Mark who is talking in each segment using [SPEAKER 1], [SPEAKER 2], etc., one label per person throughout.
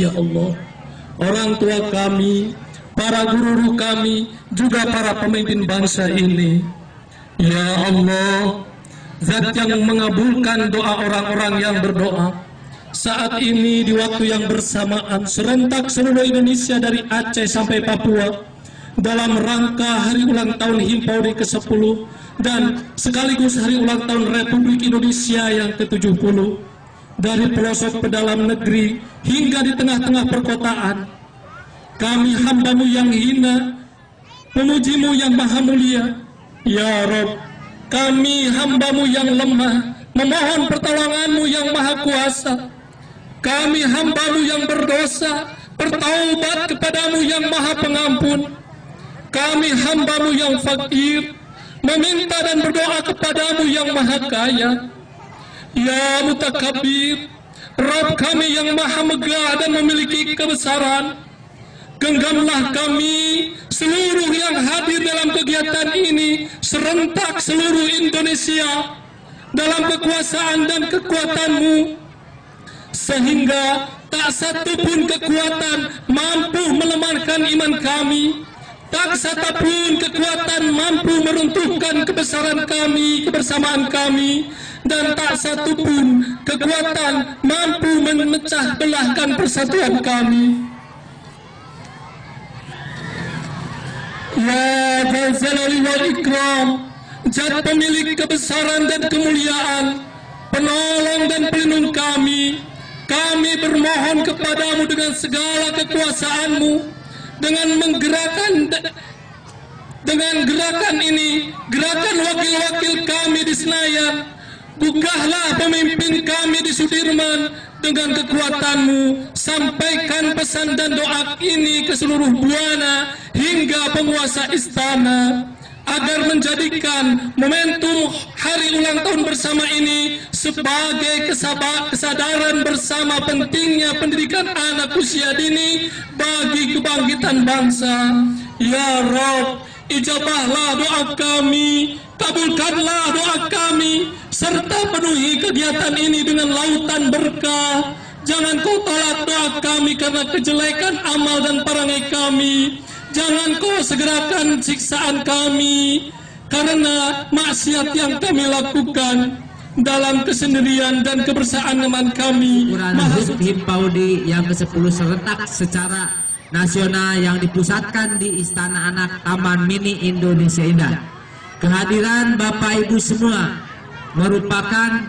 [SPEAKER 1] ya Allah, orang tua kami, para guru kami, juga para pemimpin bangsa ini. Ya Allah, Zat yang mengabulkan doa orang-orang yang berdoa. Saat ini di waktu yang bersamaan serentak seluruh Indonesia dari Aceh sampai Papua dalam rangka hari ulang tahun Himpaude ke-10 dan sekaligus hari ulang tahun Republik Indonesia yang ke-70. Dari pelosok pedalam negeri hingga di tengah-tengah perkotaan, kami hamba-Mu yang hina, pemuji-Mu yang maha mulia. Ya Rabb, kami hamba-Mu yang lemah, memohon pertolongan-Mu yang maha kuasa. Kami hamba-Mu yang berdosa, bertaubat kepada-Mu yang maha pengampun. Kami hamba-Mu yang fakir, meminta dan berdoa kepada-Mu yang maha kaya. Ya Mutakabbir, Rabb kami yang maha megah dan memiliki kebesaran, genggamlah kami seluruh yang hadir dalam kegiatan ini serentak seluruh Indonesia dalam kekuasaan dan kekuatan-Mu, sehingga tak satu pun kekuatan mampu melemahkan iman kami, tak satu pun kekuatan mampu meruntuhkan kebesaran kami, kebersamaan kami, dan tak satu pun kekuatan mampu memecah belahkan persatuan kami. Ya Dzal Jalali wal Ikram, Zat pemilik kebesaran dan kemuliaan, penolong dan pelindung kami, kami bermohon kepada-Mu dengan segala kekuasaan-Mu, dengan gerakan ini, gerakan wakil-wakil kami di Senayan. Bukalah pemimpin kami di Sudirman dengan kekuatan-Mu, sampaikan pesan dan doa ini ke seluruh buana hingga penguasa istana, agar menjadikan momentum hari ulang tahun bersama ini sebagai kesadaran bersama pentingnya pendidikan anak usia dini bagi kebangkitan bangsa. Ya Rabb, ijabahlah doa kami, kabulkanlah doa kami, serta penuhi kegiatan ini dengan lautan berkah. Jangan Kau tolak doa kami karena kejelekan amal dan perangai kami. Jangan Kau segerakan siksaan kami karena maksiat yang kami lakukan dalam kesendirian dan kebersamaan kami.
[SPEAKER 2] HUT Himpaude yang ke-10 serentak secara nasional yang dipusatkan di Istana Anak Taman Mini Indonesia Indah. Kehadiran Bapak Ibu semua merupakan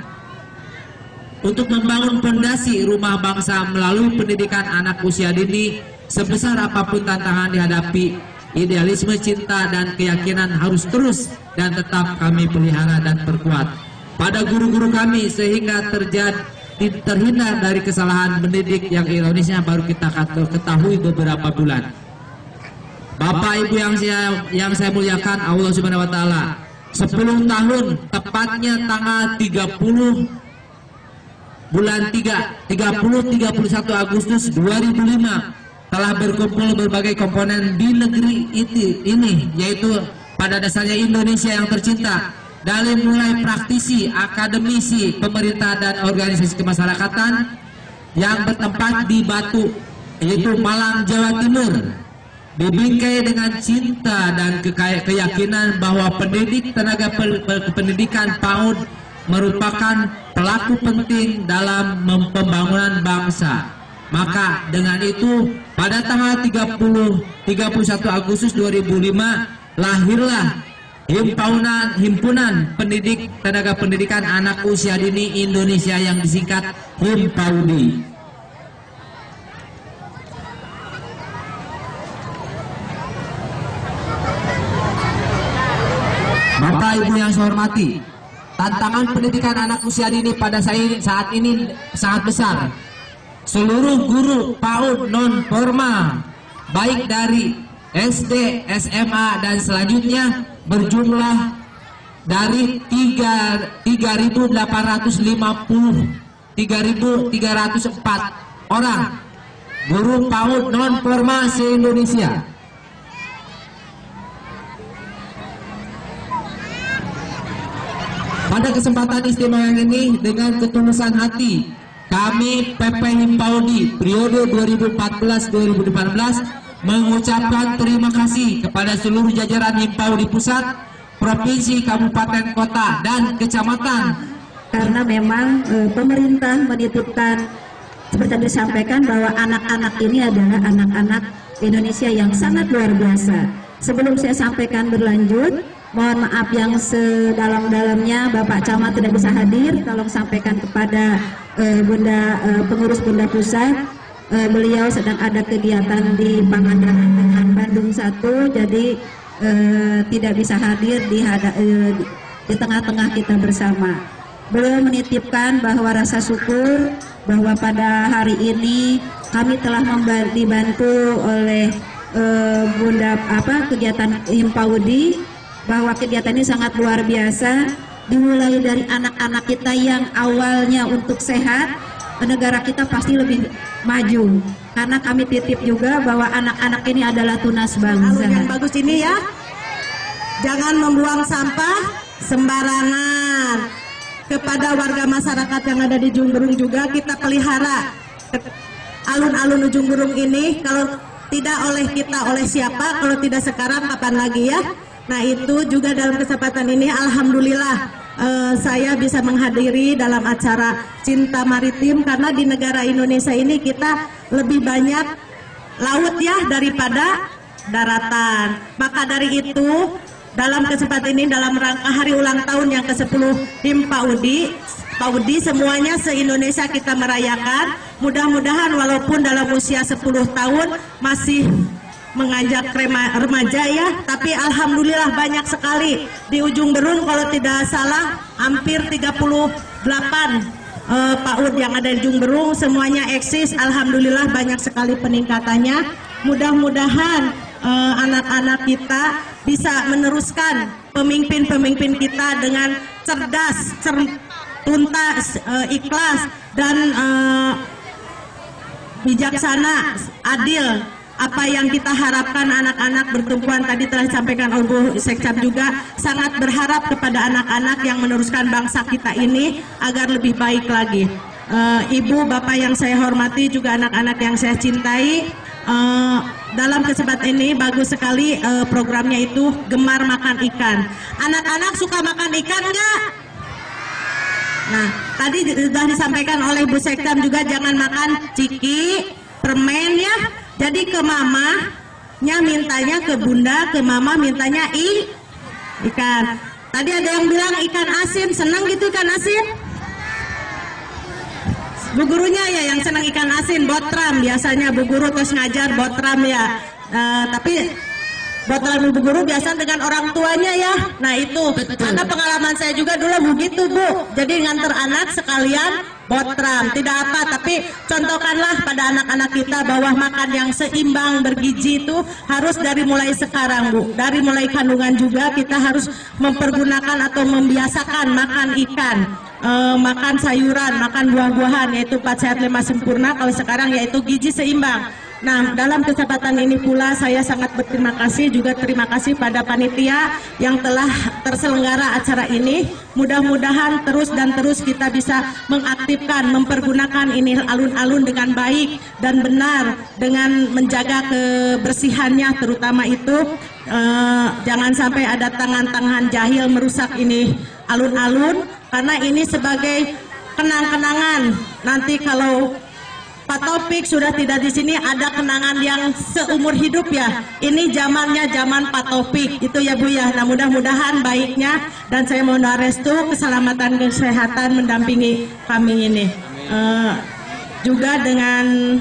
[SPEAKER 2] untuk membangun fondasi rumah bangsa melalui pendidikan anak usia dini. Sebesar apapun tantangan dihadapi, idealisme, cinta, dan keyakinan harus terus dan tetap kami pelihara dan perkuat pada guru-guru kami, sehingga terhindar dari kesalahan mendidik yang ironisnya baru kita ketahui beberapa bulan. Bapak Ibu yang saya muliakan Allah Subhanahu wa Ta'ala, 10 tahun tepatnya tanggal 30 bulan 31 Agustus 2005 telah berkumpul berbagai komponen di negeri ini, yaitu pada dasarnya Indonesia yang tercinta, dari mulai praktisi, akademisi, pemerintah, dan organisasi kemasyarakatan yang bertempat di Batu, yaitu Malang, Jawa Timur, dibingkai dengan cinta dan keyakinan bahwa pendidik tenaga pendidikan PAUD merupakan pelaku penting dalam pembangunan bangsa. Maka dengan itu pada tanggal 31 Agustus 2005 lahirlah Himpunan Pendidik Tenaga Pendidikan Anak Usia Dini Indonesia yang disingkat Himpaude. Bapak Ibu yang saya hormati, tantangan pendidikan anak usia dini pada saat ini sangat besar. Seluruh guru PAUD non formal, baik dari SD, SMA, dan selanjutnya berjumlah dari 3.304 orang guru PAUD non formal se-Indonesia. Pada kesempatan istimewa ini, dengan ketulusan hati kami PP Himpaudi periode 2014-2018 mengucapkan terima kasih kepada seluruh jajaran Himpaudi Pusat, Provinsi, Kabupaten, Kota, dan Kecamatan.
[SPEAKER 3] Karena memang pemerintah menitipkan, seperti yang disampaikan, bahwa anak-anak ini adalah anak-anak Indonesia yang sangat luar biasa. Sebelum saya sampaikan berlanjut, mohon maaf yang sedalam-dalamnya Bapak Camat tidak bisa hadir. Tolong sampaikan kepada pengurus Bunda Pusat. Beliau sedang ada kegiatan di Pangandaran dengan Bandung 1, jadi tidak bisa hadir di tengah-tengah kita bersama. Beliau menitipkan bahwa rasa syukur bahwa pada hari ini kami telah dibantu oleh kegiatan Himpaudi, bahwa kegiatan ini sangat luar biasa, dimulai dari anak-anak kita yang awalnya untuk sehat, negara kita pasti lebih maju. Karena kami titip juga bahwa anak-anak ini adalah tunas bangsa.
[SPEAKER 4] Yang bagus ini ya, jangan membuang sampah sembarangan. Kepada warga masyarakat yang ada di Ujung Berung juga kita pelihara alun-alun Ujung Berung ini. Kalau tidak oleh kita, oleh siapa? Kalau tidak sekarang, kapan lagi ya? Nah, itu juga dalam kesempatan ini alhamdulillah saya bisa menghadiri dalam acara Cinta Maritim, karena di negara Indonesia ini kita lebih banyak laut ya daripada daratan. Maka dari itu, dalam kesempatan ini, dalam rangka hari ulang tahun yang ke-10 Himpaudi, semuanya se-Indonesia kita merayakan. Mudah-mudahan walaupun dalam usia 10 tahun masih menganjak remaja ya, tapi alhamdulillah banyak sekali di Ujung Berung, kalau tidak salah hampir 38 PAUD yang ada di Ujung Berung, semuanya eksis. Alhamdulillah banyak sekali peningkatannya. Mudah-mudahan anak-anak kita bisa meneruskan pemimpin-pemimpin kita dengan cerdas, tuntas, ikhlas, dan bijaksana, adil. Apa yang kita harapkan anak-anak bertumpuan tadi telah disampaikan oleh Bu Sekcap juga, sangat berharap kepada anak-anak yang meneruskan bangsa kita ini agar lebih baik lagi. Ibu, Bapak yang saya hormati, juga anak-anak yang saya cintai, dalam kesempatan ini bagus sekali programnya itu Gemar Makan Ikan. Anak-anak suka makan ikan nggak? Nah, tadi sudah disampaikan oleh Bu Sekdam juga, jangan makan ciki, permen ya. Jadi ke mamanya mintanya ke bunda, ke mama mintanya ikan. Tadi ada yang bilang ikan asin, senang gitu ikan asin? Bu gurunya ya yang senang ikan asin, botram biasanya Bu guru terus ngajar botram ya. Tapi botram Bu guru biasa dengan orang tuanya ya. Nah itu, karena pengalaman saya juga dulu begitu Bu. Jadi nganter anak sekalian botram, tidak apa, tapi contohkanlah pada anak-anak kita bahwa makan yang seimbang, bergizi itu harus dari mulai sekarang Bu. Dari mulai kandungan juga kita harus mempergunakan atau membiasakan makan ikan, makan sayuran, makan buah-buahan, yaitu 4 sehat 5 sempurna. Kalau sekarang yaitu gizi seimbang. Nah, dalam kesempatan ini pula saya sangat berterima kasih, juga terima kasih pada panitia yang telah terselenggara acara ini. Mudah-mudahan terus dan terus kita bisa mengaktifkan, mempergunakan ini alun-alun dengan baik dan benar, dengan menjaga kebersihannya, terutama itu jangan sampai ada tangan-tangan jahil merusak ini alun-alun, karena ini sebagai kenang-kenangan. Nanti kalau Pak Taufik sudah tidak di sini, ada kenangan yang seumur hidup ya. Ini zamannya zaman Pak Taufik itu ya Bu ya. Nah, mudah-mudahan baiknya, dan saya mohon restu keselamatan kesehatan mendampingi kami ini. Juga dengan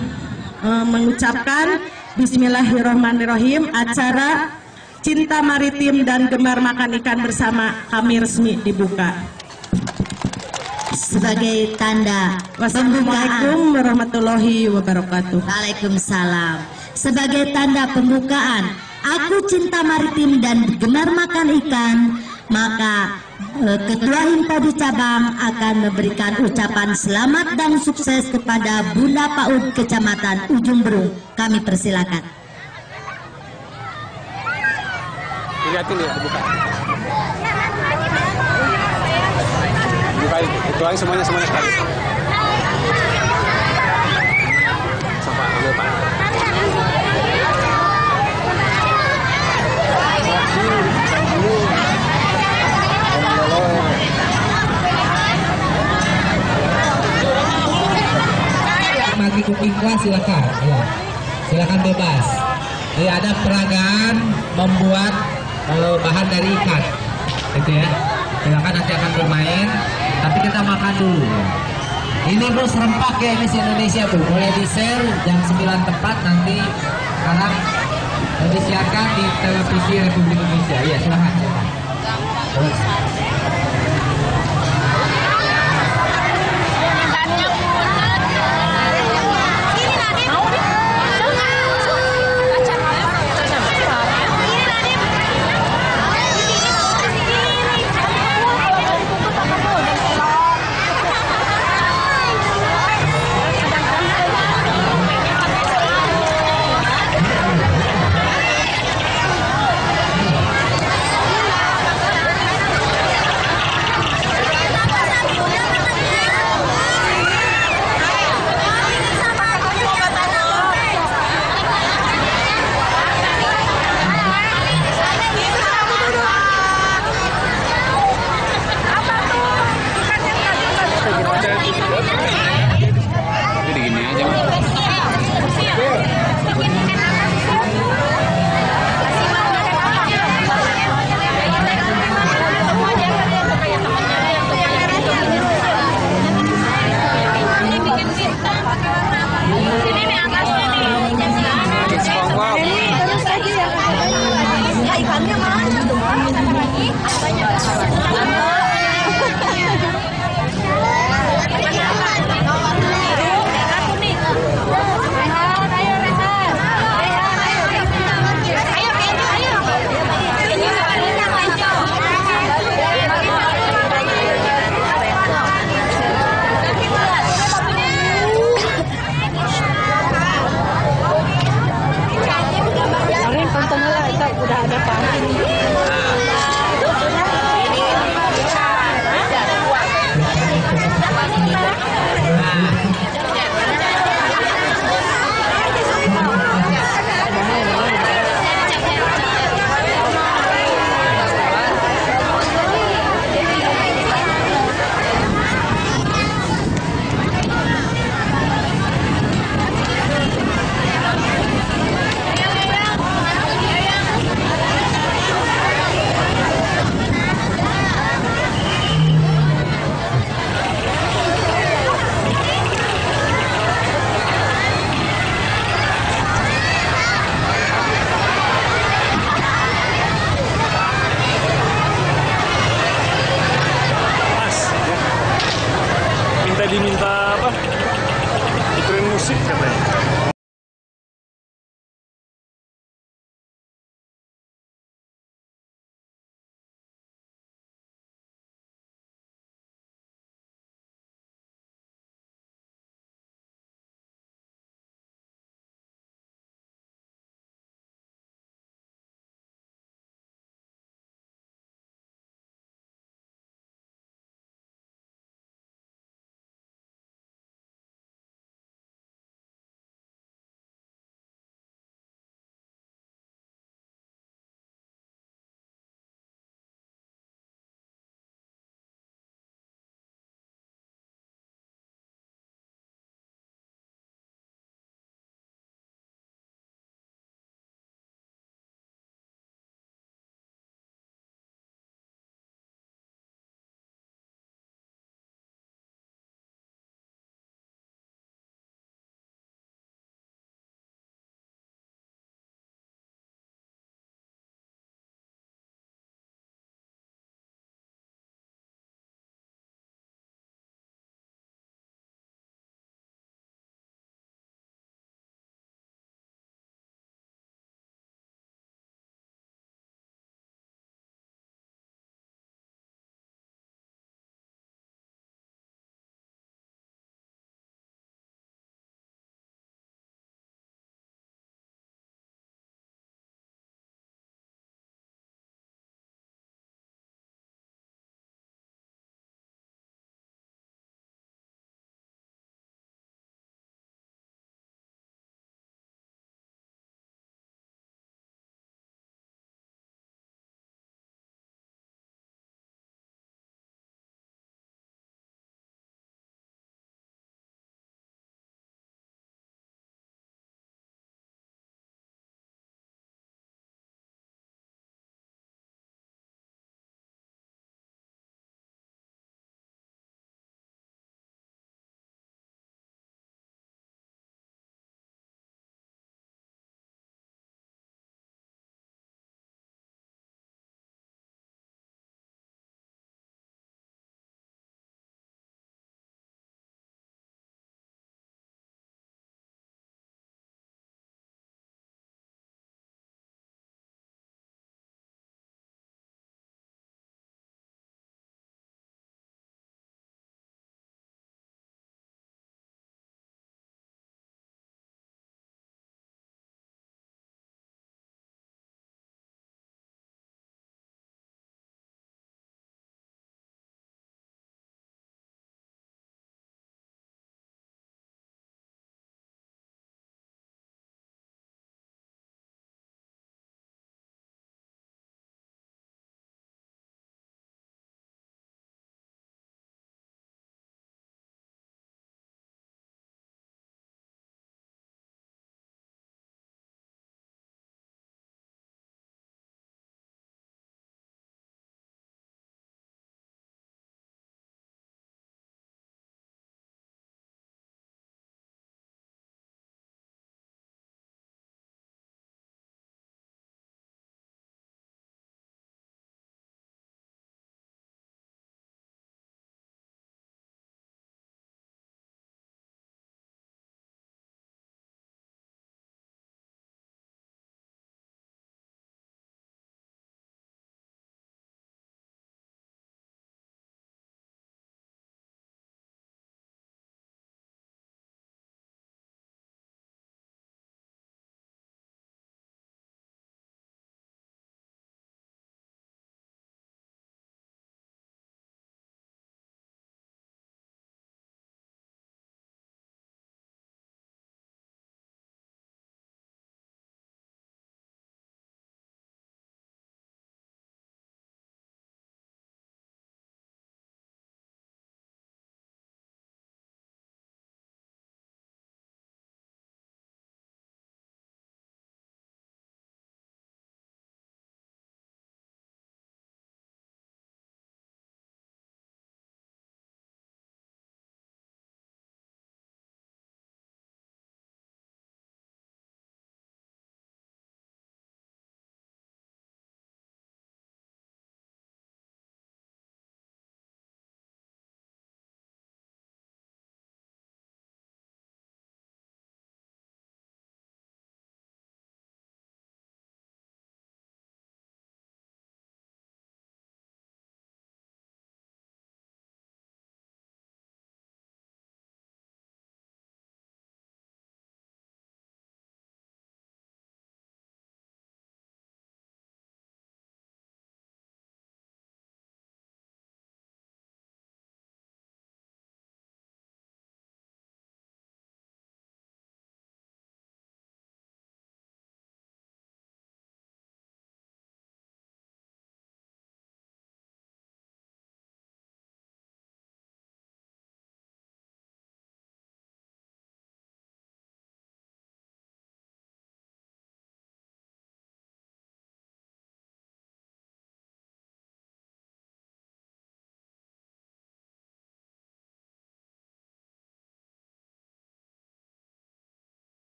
[SPEAKER 4] mengucapkan Bismillahirrahmanirrahim, acara Cinta Maritim dan Gemar Makan Ikan bersama kami resmi dibuka.
[SPEAKER 3] Sebagai tanda
[SPEAKER 4] Wassalamualaikum warahmatullahi wabarakatuh.
[SPEAKER 3] Waalaikumsalam. Sebagai tanda pembukaan Aku Cinta Maritim dan Gemar Makan Ikan, maka Ketua Himpaudi Cabang akan memberikan ucapan selamat dan sukses kepada Bunda PAUD Kecamatan Ujung Berung. Kami persilakan.
[SPEAKER 5] Lihatin ya, dibuka. Bukain, itu semuanya sekali. dulu Pak.
[SPEAKER 2] Bagi cooking class silakan, ya. Silakan bebas. Jadi ada peragaan membuat bahan dari ikan, gitu ya. Silakan nanti akan bermain, tapi kita makan dulu. Ya. Ini Bu serempak ya, ini Indonesia Bu. Boleh di share jam 9 tepat nanti sekarang disiarkan di televisi Republik Indonesia. Iya silakan. Terus.
[SPEAKER 6] Ikannya mana?